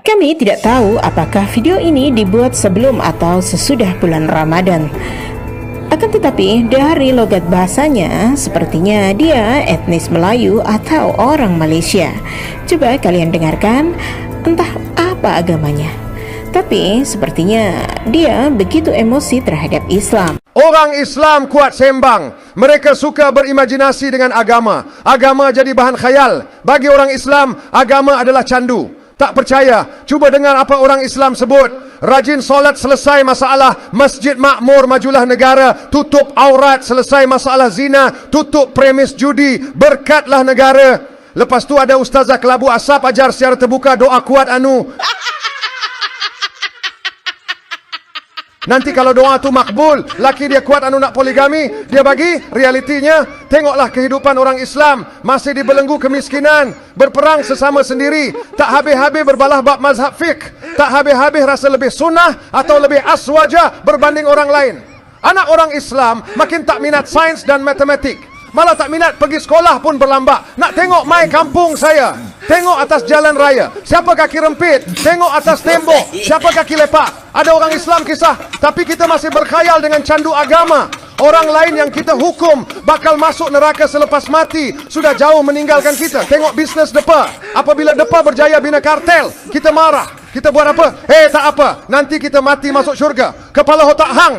Kami tidak tahu apakah video ini dibuat sebelum atau sesudah bulan Ramadan. Akan tetapi dari logat bahasanya sepertinya dia etnis Melayu atau orang Malaysia. Coba kalian dengarkan, entah apa agamanya, tapi sepertinya dia begitu emosi terhadap Islam. Orang Islam kuat sembang. Mereka suka berimajinasi dengan agama. Agama jadi bahan khayal. Bagi orang Islam, agama adalah candu. Tak percaya? Cuba dengar apa orang Islam sebut. Rajin solat selesai masalah masjid makmur, majulah negara. Tutup aurat selesai masalah zina. Tutup premis judi, berkatlah negara. Lepas tu ada ustazah kelabu asap ajar secara terbuka doa kuat anu. Nanti kalau doa tu makbul, laki dia kuat anu nak poligami, dia bagi realitinya. Tengoklah kehidupan orang Islam, masih dibelenggu kemiskinan, berperang sesama sendiri, tak habis-habis berbalah bab mazhab fiqh, tak habis-habis rasa lebih sunnah atau lebih aswaja berbanding orang lain. Anak orang Islam makin tak minat sains dan matematik, malah tak minat pergi sekolah pun berlambak. Nak tengok mai kampung saya, tengok atas jalan raya, siapa kaki rempit, tengok atas tembok, siapa kaki lepak. Ada orang Islam kisah, tapi kita masih berkhayal dengan candu agama. Orang lain yang kita hukum bakal masuk neraka selepas mati sudah jauh meninggalkan kita. Tengok bisnes depa. Apabila depa berjaya bina kartel, kita marah. Kita buat apa? Tak apa, nanti kita mati masuk syurga. Kepala otak hang.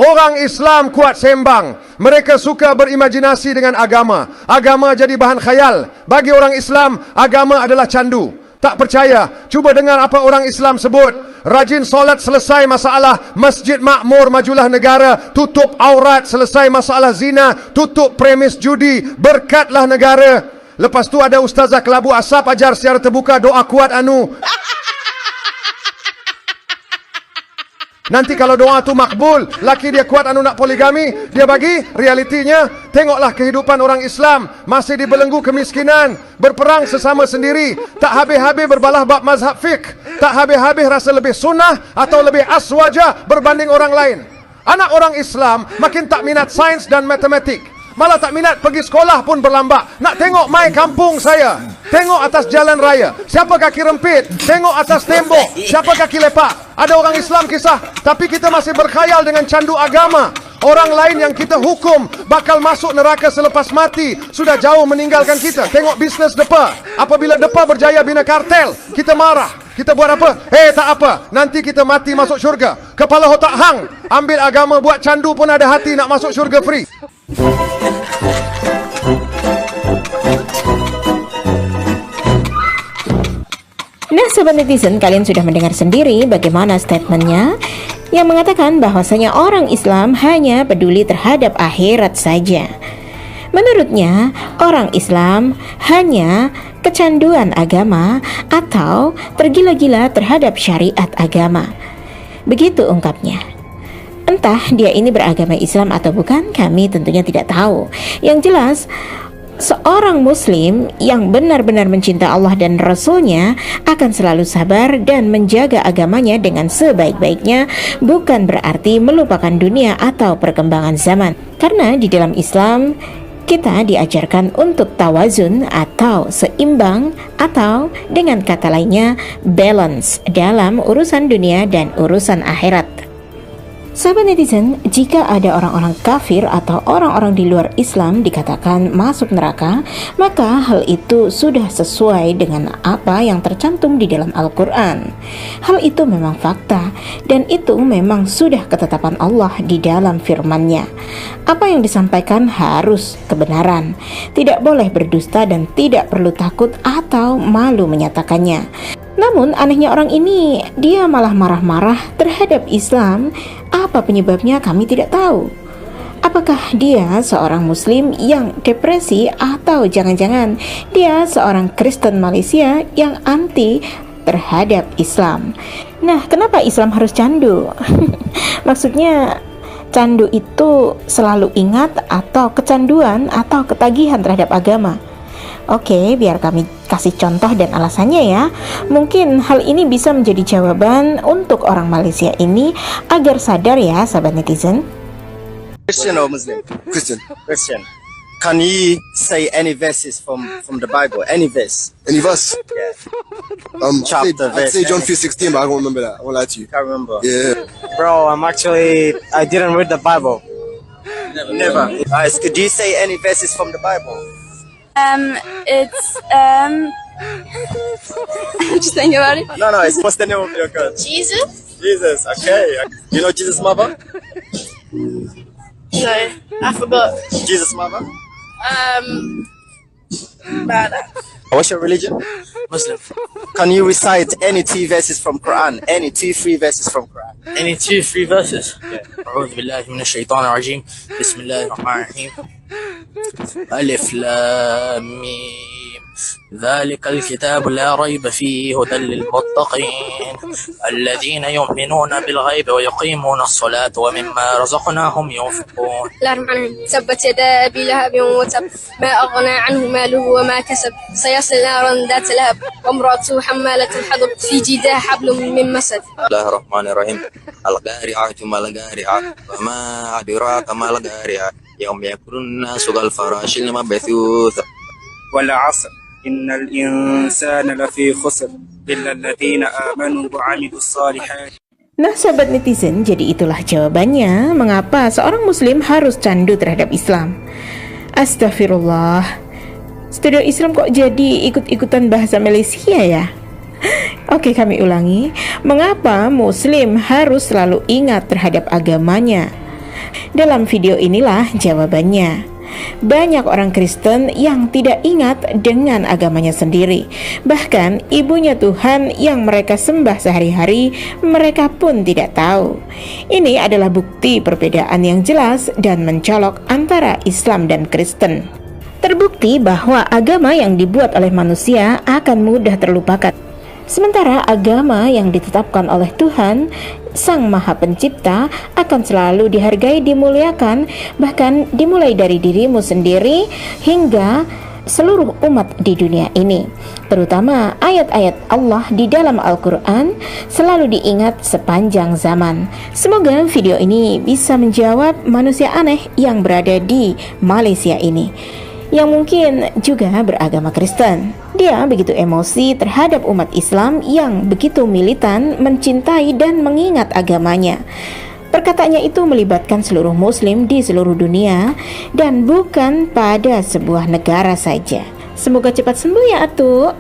Orang Islam kuat sembang. Mereka suka berimajinasi dengan agama. Agama jadi bahan khayal. Bagi orang Islam, agama adalah candu. Tak percaya? Cuba dengar apa orang Islam sebut. Rajin solat selesai masalah masjid makmur, majulah negara. Tutup aurat selesai masalah zina. Tutup premis judi, berkatlah negara. Lepas tu ada ustazah kelabu asap ajar secara terbuka doa kuat anu. Nanti kalau doa tu makbul, laki dia kuat anu nak poligami, dia bagi realitinya. Tengoklah kehidupan orang Islam, masih dibelenggu kemiskinan, berperang sesama sendiri, tak habis-habis berbalah bab mazhab fiqh, tak habis-habis rasa lebih sunnah atau lebih aswaja berbanding orang lain. Anak orang Islam makin tak minat sains dan matematik, malah tak minat pergi sekolah pun berlambak. Nak tengok mai kampung saya, tengok atas jalan raya, siapa kaki rempit, tengok atas tembok, siapa kaki lepak. Ada orang Islam kisah, tapi kita masih berkhayal dengan candu agama. Orang lain yang kita hukum bakal masuk neraka selepas mati sudah jauh meninggalkan kita. Tengok bisnes depa. Apabila depa berjaya bina kartel, kita marah. Kita buat apa? Tak apa, nanti kita mati masuk syurga. Kepala otak hang. Ambil agama buat candu pun ada hati nak masuk syurga free. Nah sobat netizen, kalian sudah mendengar sendiri bagaimana statementnya yang mengatakan bahwasanya orang Islam hanya peduli terhadap akhirat saja. Menurutnya, orang Islam hanya kecanduan agama atau tergila-gila terhadap syariat agama. Begitu ungkapnya. Entah dia ini beragama Islam atau bukan, kami tentunya tidak tahu. Yang jelas, seorang muslim yang benar-benar mencinta Allah dan Rasul-Nya akan selalu sabar dan menjaga agamanya dengan sebaik-baiknya, bukan berarti melupakan dunia atau perkembangan zaman. Karena di dalam Islam kita diajarkan untuk tawazun atau seimbang, atau dengan kata lainnya balance dalam urusan dunia dan urusan akhirat. Sahabat netizen, jika ada orang-orang kafir atau orang-orang di luar Islam dikatakan masuk neraka, maka hal itu sudah sesuai dengan apa yang tercantum di dalam Al-Quran. Hal itu memang fakta, dan itu memang sudah ketetapan Allah di dalam firman-Nya. Apa yang disampaikan harus kebenaran, tidak boleh berdusta dan tidak perlu takut atau malu menyatakannya. Namun anehnya orang ini, dia malah marah-marah terhadap Islam. Apa penyebabnya kami tidak tahu. Apakah dia seorang muslim yang depresi, atau jangan-jangan dia seorang Kristen Malaysia yang anti terhadap Islam. Nah, kenapa Islam harus candu? Maksudnya candu itu selalu ingat atau kecanduan atau ketagihan terhadap agama. Oke, biar kami kasih contoh dan alasannya ya. Mungkin hal ini bisa menjadi jawaban untuk orang Malaysia ini agar sadar ya, sahabat netizen. Christian or Muslim? Christian. Christian. Can you say any verses from the Bible? Any verse? Any verse? Yeah. I'd Chapter, verse, say John anything. 3:16, but I don't remember that. I won't lie to you. Can't remember. Yeah. Bro, I didn't read the Bible. Never. Alright, could you say any verses from the Bible? It's just think about it. No, what's the name of your God? Jesus? Jesus, okay. You know Jesus' mother? No, I forgot. Jesus' mother? What's your religion? Muslim. Can you recite any 2 verses from Quran? Any 2-3 verses from Quran? Any 2-3 verses? أعوذ بالله من الشيطان الرجيم بسم الله الرحمن الرحيم ألف لام ميم ذلك الكتاب لا ريب فيه هدى للمتقين الذين يؤمنون بالغيب ويقيمون الصلاة ومما رزقناهم ينفقون. بسم الله الرحمن الرحيم. تبت يدا أبي لهب وتب ما أغنى عنه ماله وما كسب سيصلى نارا ذات لهب وامرأته حمالة الحطب في جيدها حبل من مسد. بسم الله الرحمن الرحيم القارعة ما القارعة وما أدراك ما القارعة يوم يكون الناس كالفراش المبثوث والعصر إن الإنسان لفي خسر إلا الذين آمنوا وعملوا الصالحات. Nah, sahabat netizen, jadi itulah jawabannya mengapa seorang muslim harus candu terhadap Islam. Astagfirullah. Studio Islam kok jadi ikut-ikutan bahasa Malaysia ya? Oke, kami ulangi. Mengapa muslim harus selalu ingat terhadap agamanya? Dalam video inilah jawabannya. Banyak orang Kristen yang tidak ingat dengan agamanya sendiri. Bahkan ibunya Tuhan yang mereka sembah sehari-hari, mereka pun tidak tahu. Ini adalah bukti perbedaan yang jelas dan mencolok antara Islam dan Kristen. Terbukti bahwa agama yang dibuat oleh manusia akan mudah terlupakan. Sementara agama yang ditetapkan oleh Tuhan, Sang Maha Pencipta, akan selalu dihargai, dimuliakan, bahkan dimulai dari dirimu sendiri hingga seluruh umat di dunia ini. Terutama ayat-ayat Allah di dalam Al-Quran selalu diingat sepanjang zaman. Semoga video ini bisa menjawab manusia aneh yang berada di Malaysia ini, yang mungkin juga beragama Kristen. Dia begitu emosi terhadap umat Islam yang begitu militan, mencintai dan mengingat agamanya. Perkataannya itu melibatkan seluruh muslim di seluruh dunia dan bukan pada sebuah negara saja. Semoga cepat sembuh ya Atu.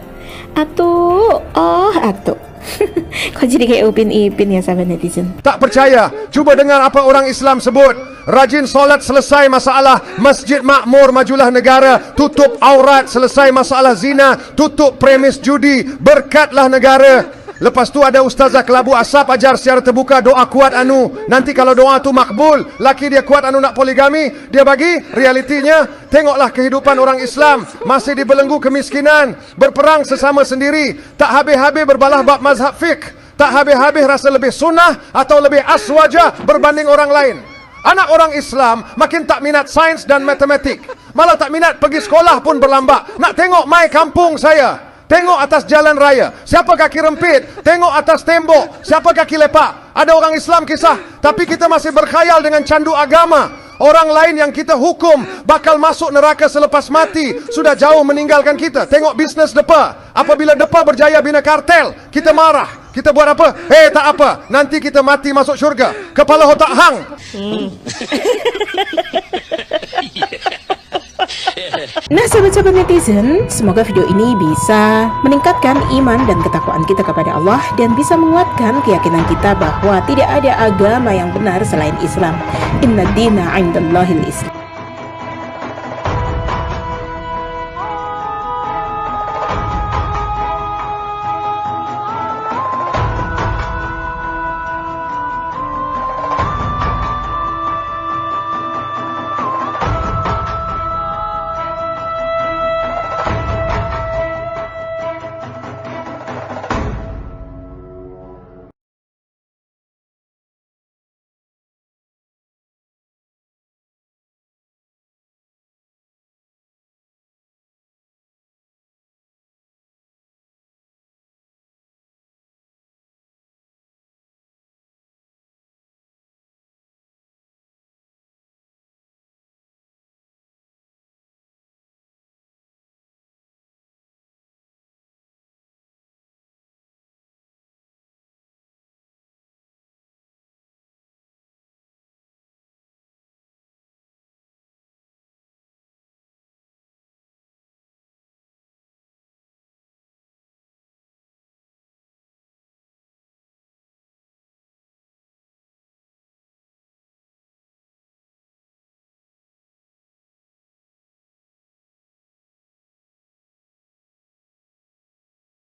Kok jadi kayak Upin Ipin ya, sahabat netizen? Tak percaya? Cuba dengar apa orang Islam sebut. Rajin solat, selesai masalah. Masjid makmur, majulah negara. Tutup aurat, selesai masalah zina. Tutup premis judi, berkatlah negara. Lepas tu ada ustazah kelabu asap ajar secara terbuka doa kuat anu. Nanti kalau doa tu makbul, laki dia kuat anu nak poligami, dia bagi. Realitinya, tengoklah kehidupan orang Islam. Masih dibelenggu kemiskinan, berperang sesama sendiri. Tak habis-habis berbalah bab mazhab fiqh. Tak habis-habis rasa lebih sunnah atau lebih aswaja berbanding orang lain. Anak orang Islam makin tak minat sains dan matematik. Malah tak minat pergi sekolah pun berlambak. Nak tengok mai kampung saya. Tengok atas jalan raya. Siapa kaki rempit? Tengok atas tembok. Siapa kaki lepak? Ada orang Islam kisah. Tapi kita masih berkhayal dengan candu agama. Orang lain yang kita hukum bakal masuk neraka selepas mati sudah jauh meninggalkan kita. Tengok bisnes depa. Apabila depa berjaya bina kartel, kita marah. Kita buat apa? Tak apa. Nanti kita mati masuk syurga. Kepala otak hang. Nah, sahabat-sahabat netizen, semoga video ini bisa meningkatkan iman dan ketakwaan kita kepada Allah dan bisa menguatkan keyakinan kita bahwa tidak ada agama yang benar selain Islam. Inna dina 'indallahil Islam.